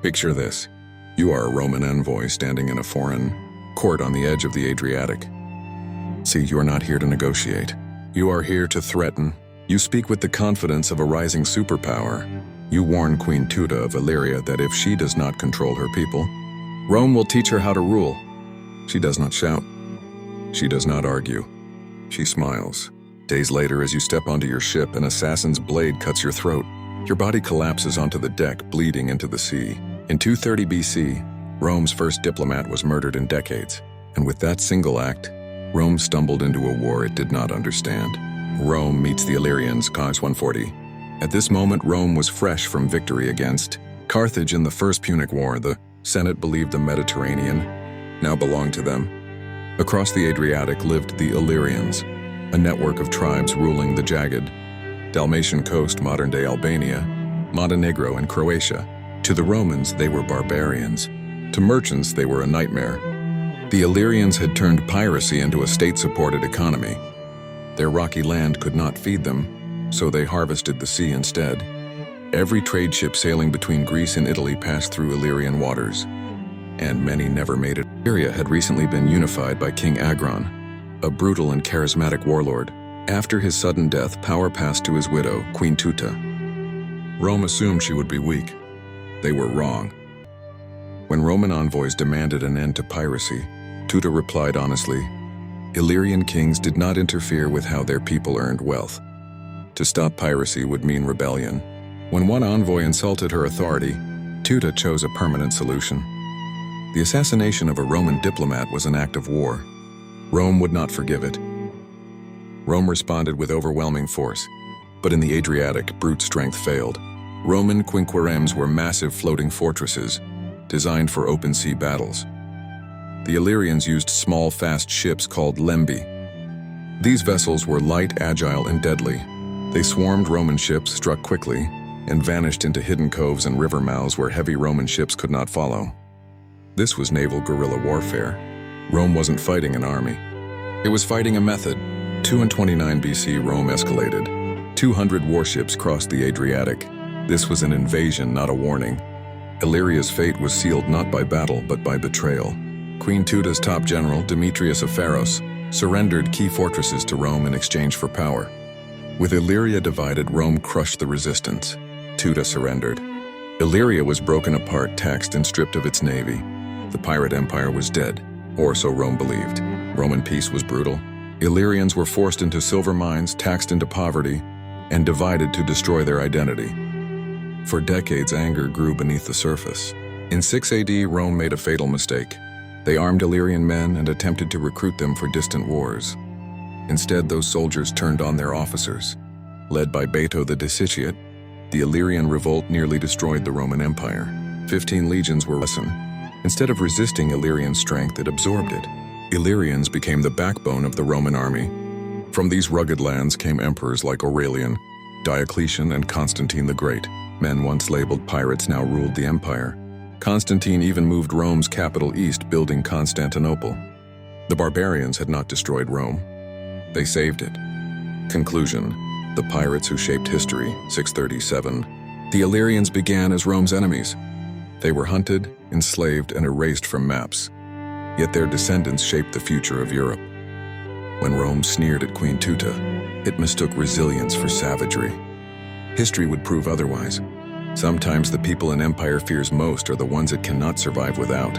Picture this. You are a Roman envoy standing in a foreign court on the edge of the Adriatic. See, you are not here to negotiate. You are here to threaten. You speak with the confidence of a rising superpower. You warn Queen Tuta of Illyria that if she does not control her people, Rome will teach her how to rule. She does not shout. She does not argue. She smiles. Days later, as you step onto your ship, an assassin's blade cuts your throat. Your body collapses onto the deck, bleeding into the sea. In 230 BC, Rome's first diplomat was murdered in decades. And with that single act, Rome stumbled into a war it did not understand. Rome meets the Illyrians, Cos 140. At this moment, Rome was fresh from victory against Carthage in the First Punic War. The Senate believed the Mediterranean now belonged to them. Across the Adriatic lived the Illyrians, a network of tribes ruling the jagged Dalmatian coast, modern-day Albania, Montenegro, and Croatia. To the Romans, they were barbarians. To merchants, they were a nightmare. The Illyrians had turned piracy into a state-supported economy. Their rocky land could not feed them, so they harvested the sea instead. Every trade ship sailing between Greece and Italy passed through Illyrian waters, and many never made it. Illyria had recently been unified by King Agron, a brutal and charismatic warlord. After his sudden death, power passed to his widow, Queen Tuta. Rome assumed she would be weak. They were wrong. When Roman envoys demanded an end to piracy, Tuta replied honestly, Illyrian kings did not interfere with how their people earned wealth. To stop piracy would mean rebellion. When one envoy insulted her authority, Tuta chose a permanent solution. The assassination of a Roman diplomat was an act of war. Rome would not forgive it. Rome responded with overwhelming force, but in the Adriatic, brute strength failed. Roman quinqueremes were massive floating fortresses, designed for open sea battles. The Illyrians used small, fast ships called lembi. These vessels were light, agile, and deadly. They swarmed Roman ships, struck quickly, and vanished into hidden coves and river mouths where heavy Roman ships could not follow. This was naval guerrilla warfare. Rome wasn't fighting an army. It was fighting a method. 229 BC, Rome escalated. 200 warships crossed the Adriatic. This was an invasion, not a warning. Illyria's fate was sealed not by battle, but by betrayal. Queen Tuta's top general, Demetrius of Pharos, surrendered key fortresses to Rome in exchange for power. With Illyria divided, Rome crushed the resistance. Tuta surrendered. Illyria was broken apart, taxed, and stripped of its navy. The pirate empire was dead, or so Rome believed. Roman peace was brutal. Illyrians were forced into silver mines, taxed into poverty, and divided to destroy their identity. For decades, anger grew beneath the surface. In 6 AD, Rome made a fatal mistake. They armed Illyrian men and attempted to recruit them for distant wars. Instead, those soldiers turned on their officers. Led by Bato the Dissitiate, the Illyrian revolt nearly destroyed the Roman Empire. 15 legions were lessened. Instead of resisting Illyrian strength, it absorbed it. Illyrians became the backbone of the Roman army. From these rugged lands came emperors like Aurelian, Diocletian, and Constantine the Great. Men once labeled pirates now ruled the empire. Constantine even moved Rome's capital east, building Constantinople. The barbarians had not destroyed Rome. They saved it. Conclusion: the pirates who shaped history, 637. The Illyrians began as Rome's enemies. They were hunted, enslaved, and erased from maps. Yet their descendants shaped the future of Europe. When Rome sneered at Queen Tuta, it mistook resilience for savagery. History would prove otherwise. Sometimes the people an empire fears most are the ones it cannot survive without.